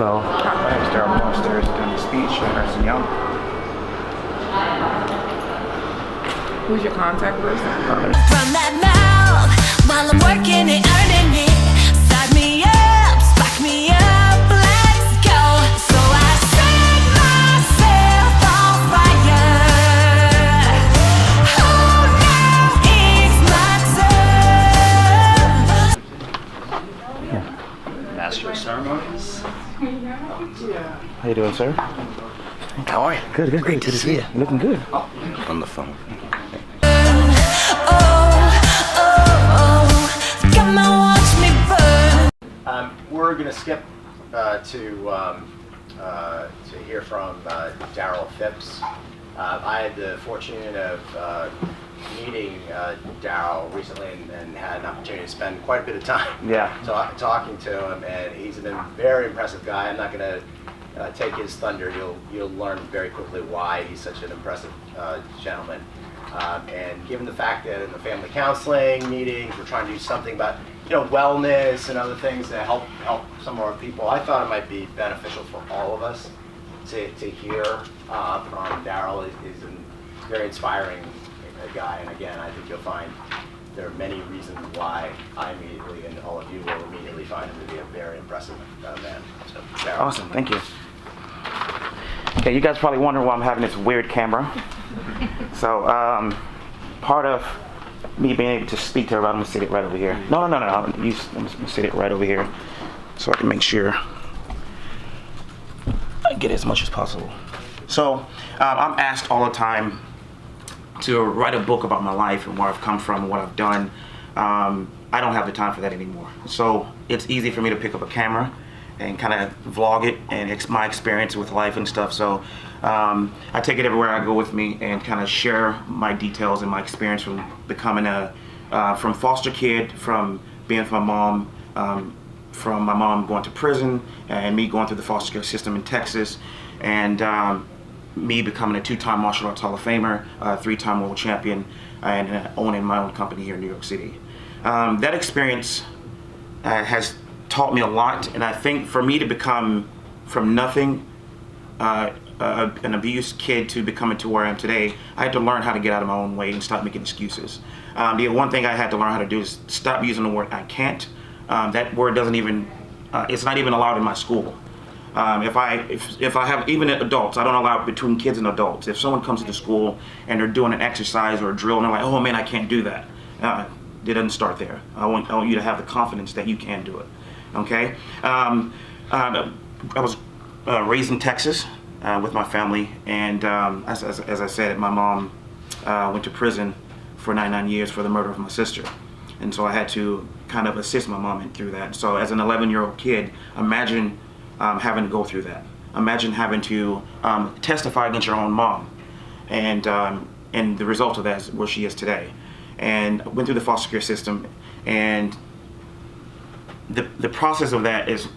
Hello. My name is Darryl downstairs doing the speech at Ernst Young. Who's your contact person? From that mouth, while I'm working and earning it, start me up, spark me up, let's go. So I set myself on fire. Oh, now it's my turn. Master of Ceremonies. How you doing, sir? How are you? Good, good. Great to see you. Looking good. On the phone. Come on, watch me burn. We're going to skip to hear from Darryl Phipps. I had the fortune of meeting Darryl recently and had an opportunity to spend quite a bit of time talking to him, and he's a very impressive guy. I'm not going to take his thunder. You'll learn very quickly why he's such an impressive gentleman. And given the fact that in the family counseling meetings we're trying to do something about wellness and other things to help some of our people, I thought it might be beneficial for all of us to hear from Darryl. He's a very inspiring guy, and again, I think you'll find there are many reasons why I immediately, and all of you will immediately find him to be a very impressive man. So, Darryl. Awesome, thank you. Okay, you guys probably wonder why I'm having this weird camera. So, part of me being able to speak to everybody, I'm gonna sit it right over here. No. I'm gonna sit it right over here so I can make sure I get as much as possible. So, I'm asked all the time to write a book about my life and where I've come from and what I've done. I don't have the time for that anymore. So, it's easy for me to pick up a camera and kind of vlog it, and it's my experience with life and stuff. So I take it everywhere I go with me and kind of share my details and my experience from becoming from foster kid, from being with my mom, from my mom going to prison, and me going through the foster care system in Texas, and me becoming a 2-time martial arts Hall of Famer, 3-time world champion, and owning my own company here in New York City. That experience has taught me a lot, and I think for me to become from nothing, an abused kid, to becoming to where I am today, I had to learn how to get out of my own way and stop making excuses. The one thing I had to learn how to do is stop using the word I can't. That word doesn't even, it's not even allowed in my school. If I have, even adults, I don't allow it between kids and adults. If someone comes to the school and they're doing an exercise or a drill and they're like, oh man, I can't do that. It doesn't start there. I want you to have the confidence that you can do it. Okay, I was raised in Texas with my family, and as I said, my mom went to prison for 99 years for the murder of my sister, and so I had to kind of assist my mom through that. So as an 11-year-old kid, imagine having to go through that. Imagine having to testify against your own mom, and the result of that is where she is today. And I went through the foster care system, and the process of that is,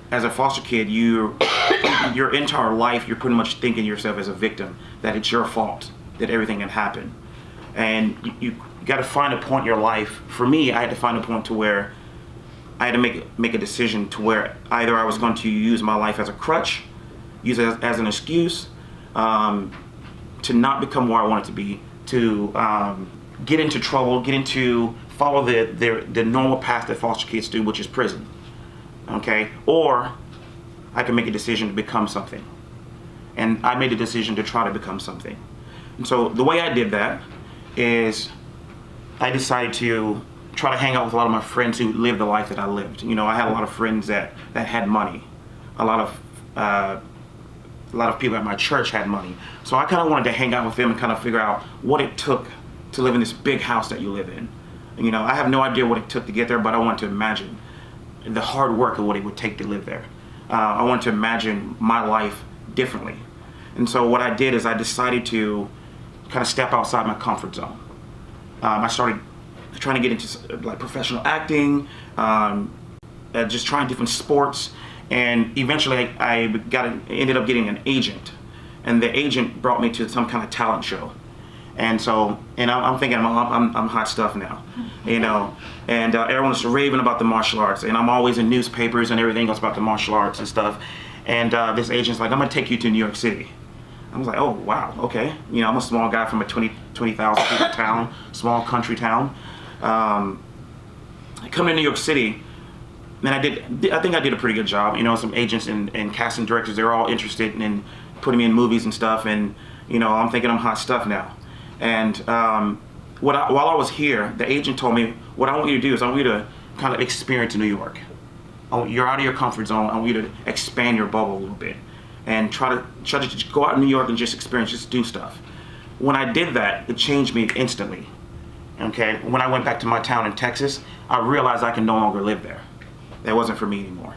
as a foster kid, your entire life, you're pretty much thinking yourself as a victim, that it's your fault that everything had happened. And you got to find a point in your life. For me, I had to find a point to where I had to make a decision to where either I was going to use my life as a crutch, use it as an excuse, to not become where I wanted to be, to get into trouble, follow the normal path that foster kids do, which is prison. Okay? Or I can make a decision to become something. And I made a decision to try to become something. And so the way I did that is I decided to try to hang out with a lot of my friends who lived the life that I lived. I had a lot of friends that had money. A lot of people at my church had money. So I kind of wanted to hang out with them and kind of figure out what it took to live in this big house that you live in. I have no idea what it took to get there, but I wanted to imagine the hard work of what it would take to live there. I wanted to imagine my life differently. And so what I did is I decided to kind of step outside my comfort zone. I started trying to get into like professional acting, just trying different sports, and eventually I ended up getting an agent. And the agent brought me to some kind of talent show. And so, and I'm thinking I'm hot stuff now, you know. And everyone's raving about the martial arts, and I'm always in newspapers and everything else about the martial arts and stuff. And this agent's like, I'm gonna take you to New York City. I was like, oh wow, okay. You know, I'm a small guy from a 20,000 people town, small country town. I come to New York City, and I think I did a pretty good job. You know, some agents and casting directors, they're all interested in putting me in movies and stuff, and you know, I'm thinking I'm hot stuff now. And while I was here, the agent told me, what I want you to do is I want you to kind of experience New York. You're out of your comfort zone. I want you to expand your bubble a little bit and try to just go out in New York and just experience, just do stuff. When I did that, it changed me instantly. Okay, when I went back to my town in Texas, I realized I can no longer live there. That wasn't for me anymore.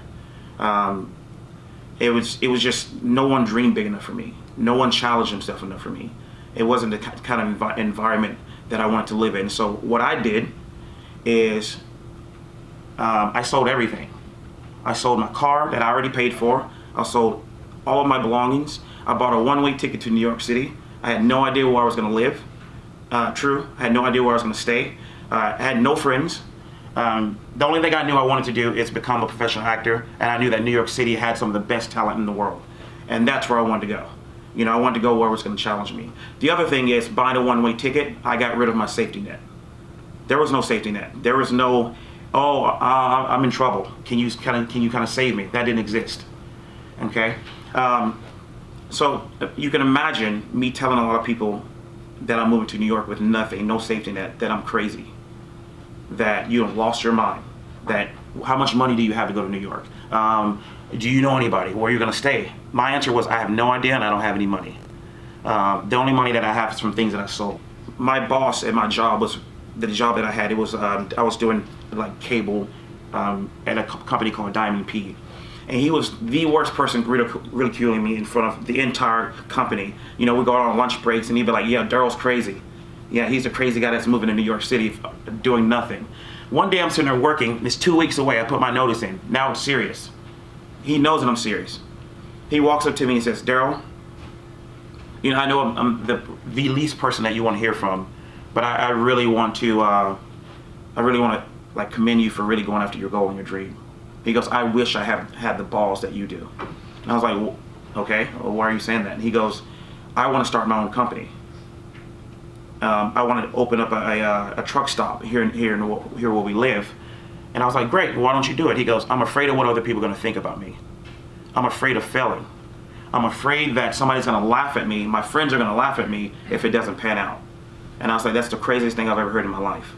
It was just no one dreamed big enough for me. No one challenged himself enough for me. It wasn't the kind of environment that I wanted to live in. So what I did is I sold everything. I sold my car that I already paid for. I sold all of my belongings. I bought a one-way ticket to New York City. I had no idea where I was going to live. True, I had no idea where I was going to stay. I had no friends. The only thing I knew I wanted to do is become a professional actor, and I knew that New York City had some of the best talent in the world. And that's where I wanted to go. You know, I wanted to go where it was going to challenge me. The other thing is, buying a one-way ticket, I got rid of my safety net. There was no safety net. There was no, I'm in trouble. Can you kind of save me? That didn't exist. Okay. So you can imagine me telling a lot of people that I'm moving to New York with nothing, no safety net, that I'm crazy, that you have lost your mind, that how much money do you have to go to New York? Do you know anybody? Where are you going to stay? My answer was, I have no idea and I don't have any money. The only money that I have is from things that I sold. My boss at my job was, the job that I had, it was, I was doing like cable at a company called Diamond P. And he was the worst person ridiculing me in front of the entire company. You know, we go out on lunch breaks and he'd be like, yeah, Darryl's crazy. Yeah, he's a crazy guy that's moving to New York City doing nothing. One day I'm sitting there working, it's 2 weeks away, I put my notice in. Now it's serious. He knows that I'm serious. He walks up to me and says, Darryl, you know, I know I'm the least person that you want to hear from, but I really want to like commend you for really going after your goal and your dream. He goes, I wish I had the balls that you do. And I was like, well, okay, well, why are you saying that? And he goes, I want to start my own company. I want to open up a truck stop here where we live. And I was like, great, why don't you do it? He goes, I'm afraid of what other people are going to think about me. I'm afraid of failing. I'm afraid that somebody's going to laugh at me. My friends are going to laugh at me if it doesn't pan out. And I was like, that's the craziest thing I've ever heard in my life.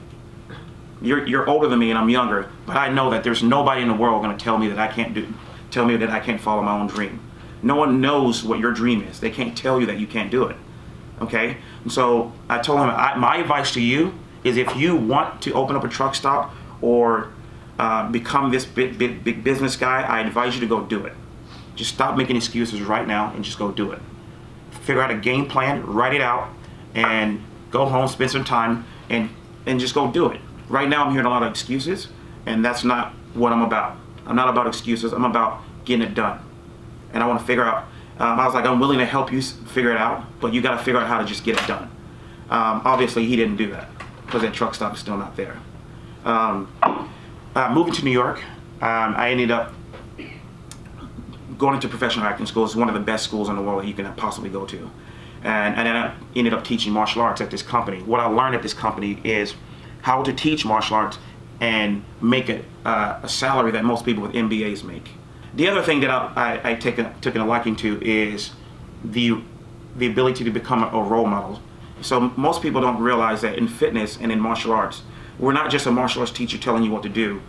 You're older than me and I'm younger, but I know that there's nobody in the world going to tell me that I can't follow my own dream. No one knows what your dream is. They can't tell you that you can't do it. Okay? And so I told him, my advice to you is, if you want to open up a truck stop or become this big business guy, I advise you to go do it. Just stop making excuses right now and just go do it. Figure out a game plan, write it out, and go home, spend some time, and just go do it. Right now I'm hearing a lot of excuses, and that's not what I'm about. I'm not about excuses, I'm about getting it done. And I want to figure out, I was like, I'm willing to help you figure it out, but you got to figure out how to just get it done. Obviously he didn't do that, because that truck stop is still not there. Moving to New York, I ended up going into professional acting school. It's one of the best schools in the world that you can possibly go to. And then I ended up teaching martial arts at this company. What I learned at this company is how to teach martial arts and make it a salary that most people with MBAs make. The other thing that I took a liking to is the ability to become a role model. So most people don't realize that in fitness and in martial arts, we're not just a martial arts teacher telling you what to do.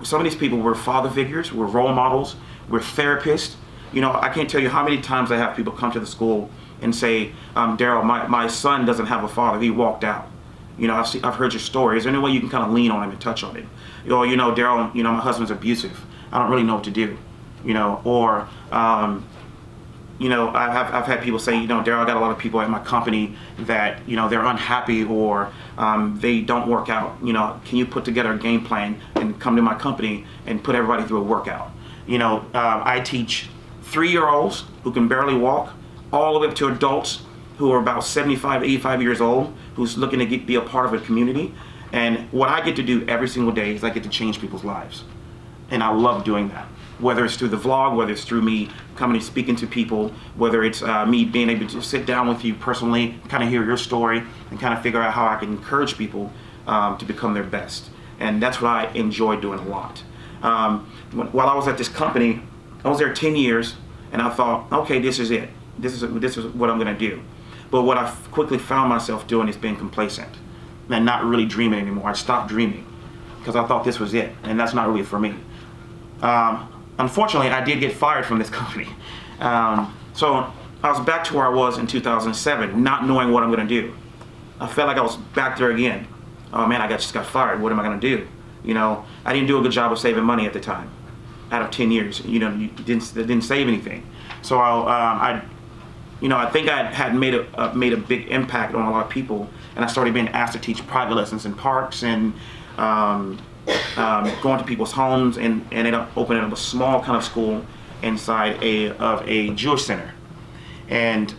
Some of these people, we're father figures, we're role models, we're therapists. You know, I can't tell you how many times I have people come to the school and say, Darryl, my son doesn't have a father, he walked out. You know, I've heard your story. Is there any way you can kind of lean on him and touch on him? Or, you know, Darryl, you know, my husband's abusive. I don't really know what to do. You know, or, you know, I've had people say, you know, Darryl, I got a lot of people at my company that, you know, they're unhappy or they don't work out. You know, can you put together a game plan and come to my company and put everybody through a workout? You know, I teach 3-year-olds who can barely walk, all the way up to adults who are about 75, 85 years old, who's looking to be a part of a community. And what I get to do every single day is I get to change people's lives. And I love doing that. Whether it's through the vlog, whether it's through me coming and speaking to people, whether it's me being able to sit down with you personally, kind of hear your story, and kind of figure out how I can encourage people to become their best. And that's what I enjoy doing a lot. While I was at this company, I was there 10 years, and I thought, okay, this is it. This is what I'm going to do. But what I quickly found myself doing is being complacent and not really dreaming anymore. I stopped dreaming because I thought this was it, and that's not really for me. Unfortunately, I did get fired from this company. So I was back to where I was in 2007, not knowing what I'm going to do. I felt like I was back there again. Oh man, I just got fired. What am I going to do? You know, I didn't do a good job of saving money at the time. Out of 10 years, you know, you didn't save anything. So I think I had made a big impact on a lot of people, and I started being asked to teach private lessons in parks and going to people's homes, and ended up opening up a small kind of school inside of a Jewish center. And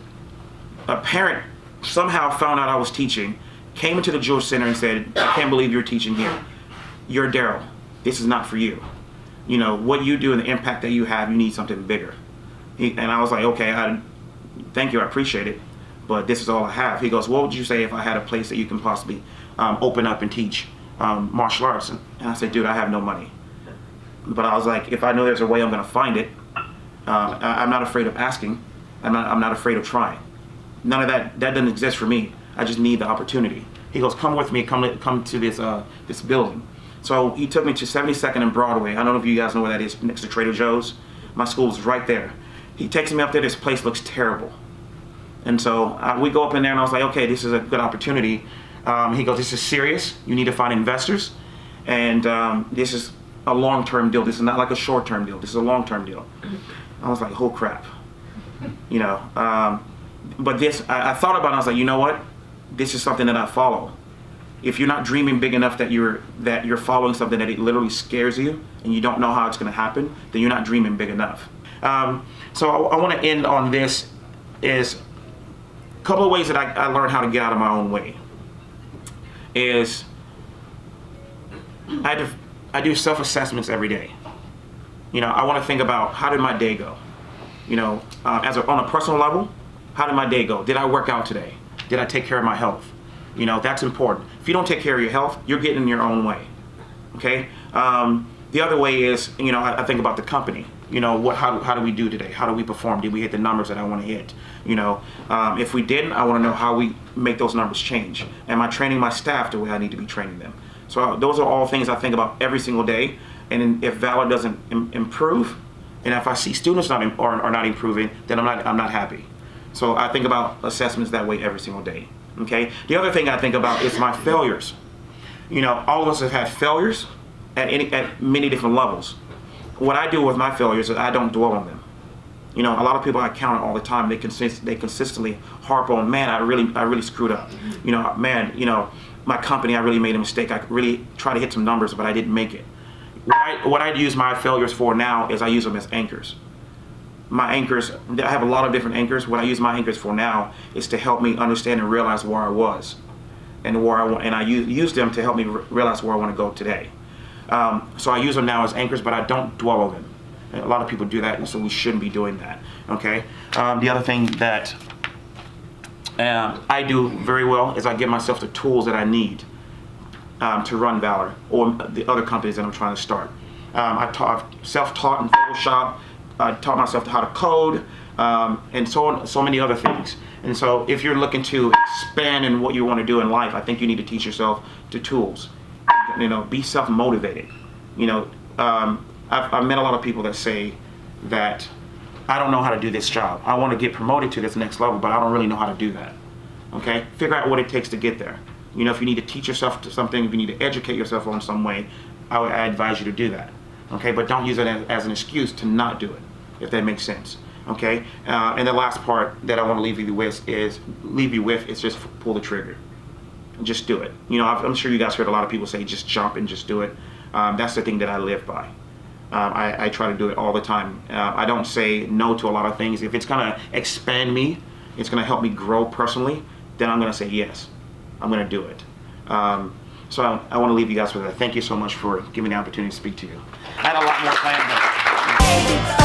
a parent somehow found out I was teaching, came into the Jewish center and said, "I can't believe you're teaching here. You're Darryl. This is not for you. You know, what you do and the impact that you have, you need something bigger." And I was like, okay, thank you, I appreciate it, but this is all I have. He goes, "What would you say if I had a place that you can possibly open up and teach martial arts?" And I said, "Dude, I have no money." But I was like, if I know there's a way, I'm going to find it. I'm not afraid of asking. I'm not afraid of trying. None of that doesn't exist for me. I just need the opportunity. He goes, "Come with me, come to this building." So he took me to 72nd and Broadway. I don't know if you guys know where that is, next to Trader Joe's. My school's right there. He takes me up there. This place looks terrible. And so we go up in there, and I was like, okay, this is a good opportunity. He goes, "This is serious. You need to find investors. And this is a long-term deal. This is not like a short-term deal. This is a long-term deal." I was like, oh crap. You know, but I thought about it. I was like, you know what? This is something that I follow. If you're not dreaming big enough that you're following something that it literally scares you and you don't know how it's going to happen, then you're not dreaming big enough. So I want to end on this is a couple of ways that I learned how to get out of my own way. Is I do self-assessments every day. You know, I want to think about, how did my day go? You know, on a personal level, how did my day go? Did I work out today? Did I take care of my health? You know, that's important. If you don't take care of your health, you're getting in your own way. Okay. The other way is, you know, I think about the company. You know, how do we do today? How do we perform? Did we hit the numbers that I want to hit? You know, if we didn't, I want to know how we make those numbers change. Am I training my staff the way I need to be training them? So those are all things I think about every single day. And if Valor doesn't improve, and if I see students are not improving, then I'm not happy. So I think about assessments that way every single day. Okay. The other thing I think about is my failures. You know, all of us have had failures at many different levels. What I do with my failures is I don't dwell on them. You know, a lot of people I counter all the time, they consistently harp on, man, I really screwed up. You know, man, you know, my company, I really made a mistake. I really tried to hit some numbers, but I didn't make it. What I use my failures for now is I use them as anchors. My anchors, I have a lot of different anchors. What I use my anchors for now is to help me understand and realize where I was and where I want, and I use them to help me realize where I want to go today. So I use them now as anchors, but I don't dwell on them. And a lot of people do that, and so we shouldn't be doing that. Okay. The other thing that I do very well is I give myself the tools that I need to run Valor or the other companies that I'm trying to start. I've self-taught in Photoshop. I taught myself how to code, and so many other things. And so if you're looking to expand in what you want to do in life, I think you need to teach yourself the tools. You know, be self-motivated. You know, I've met a lot of people that say that I don't know how to do this job. I want to get promoted to this next level, but I don't really know how to do that. Okay? Figure out what it takes to get there. You know, if you need to teach yourself to something, if you need to educate yourself on some way, I advise you to do that. Okay? But don't use it as an excuse to not do it, if that makes sense. Okay? And the last part that I want to leave you with is just pull the trigger. Just do it. You know, I'm sure you guys heard a lot of people say just jump and just do it. That's the thing that I live by. I try to do it all the time. I don't say no to a lot of things. If it's going to expand me it's going to help me grow personally, then I'm going to say yes. I'm going to do it. So I want to leave you guys with that. Thank you so much for giving me the opportunity to speak to you. I had a lot more planned, but